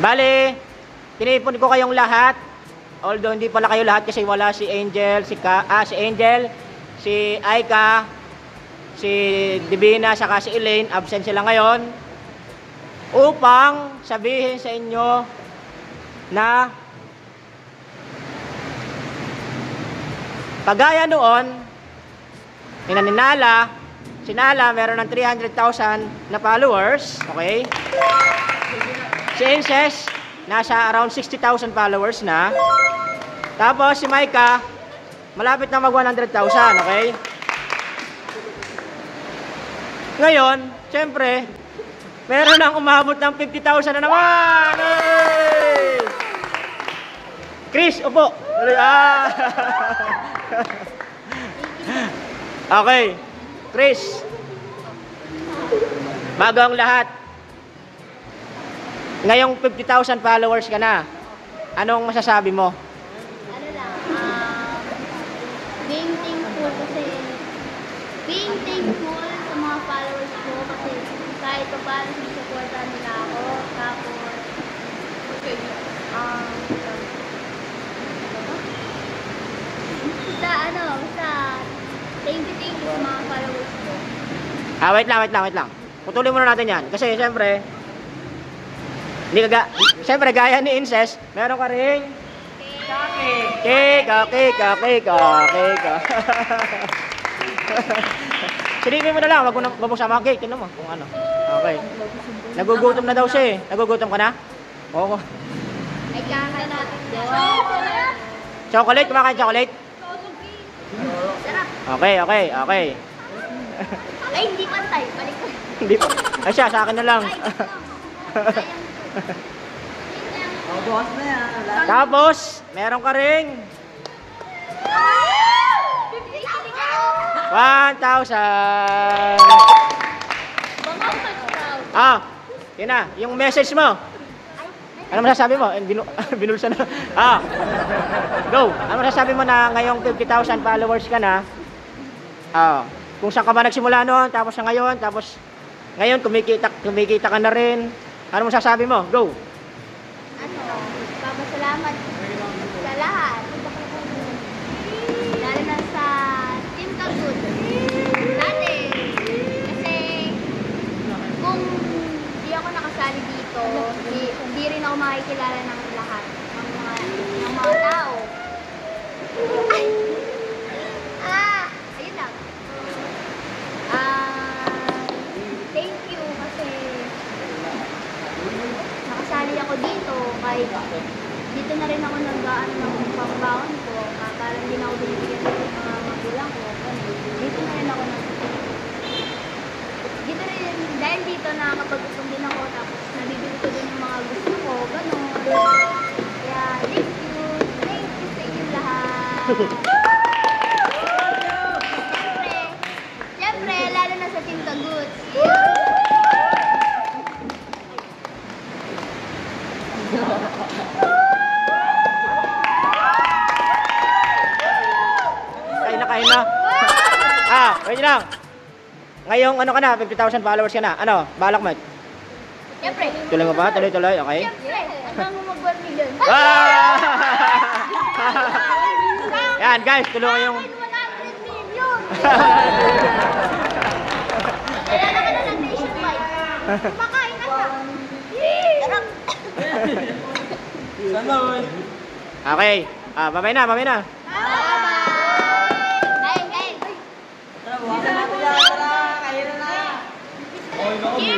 Bali, tinipon ko kayong lahat. Although hindi pala kayo lahat kasi wala si Angel, si Angel, si Aika, si Divina, saka si Elaine. Absent sila ngayon. Upang sabihin sa inyo na kagaya noon, si Nala meron ng 300,000 na followers, okay? Si Inces, nasa around 60,000 followers na. Tapos si Micah, malapit na mag 100,000, okay? Ngayon, syempre, meron nang umabot ng 50,000 na naman! Hey! Chris, upo! Okay, Chris, bago ang lahat, ngayong 50,000 followers ka na, anong masasabi mo? Ano lang, being thankful sa mga followers ko kasi kahit pa paano sinusuportahan nila ako. Tapos, basta thank you sa mga followers ko. Wait lang. Putulin muna natin yan. Kasi siyempre, siyempre gaya ni Inces, meron ka ring cake. Silipin mo na lang, wag mo sama cake. Tingnan mo kung ano. Okay. Nagugutom na daw siya eh. Nagugutom ka na? Oo. Ay, kakain natin. Chocolate, kumakain chocolate? Sarap. Okay. Ay, hindi pantay. Balik ko. Hindi pa. Ay siya, sa akin na lang. Tapos, meron ka ring 1,000. Yun na, yung message mo. Ano masasabi mo? Binulsa na. Go. Ano masasabi mo na ngayong 50,000 followers ka na? Kung saan ka ba nagsimula noon, tapos sa ngayon, tapos ngayon kumikita ka na rin. Ano masasabi mo? Go. Papasalamat sa lahat. Lalo na sa Team Kagut. Dati. Kasi kung di ako nakasali dito, hindi rin ako makikilala ng lahat. Ng mga tao. Ay! Ayun lang. Thank you kasi nakasali ako dito. Kahit dito na rin ako nag-aano ng pangbaon ko. Parang hindi na ako binibigyan ng mga magulang ko. Dito na rin ako dito rin, dahil dito nakakapag-usong din ako. Tapos nabibili ko din yung mga gusto ko. Ganon. Kaya thank you sa inyo lahat. Siyempre, lalo na sa Team Kagut. Kain na. Wait lang. Ngayong ano ka na, 50,000 followers ka na. Ano, balak mo? Siyempre. Tuloy mo ba? Tuloy, okay? Siyempre. Hanggang mo mag-1 million. Yan guys, tulungan yung 100 million! Kailangan ka na ng nationwide. Kumakain na ka. Sarap. Okay. Babay na. Bye-bye. Kain. Tara, kain na na. Cheers!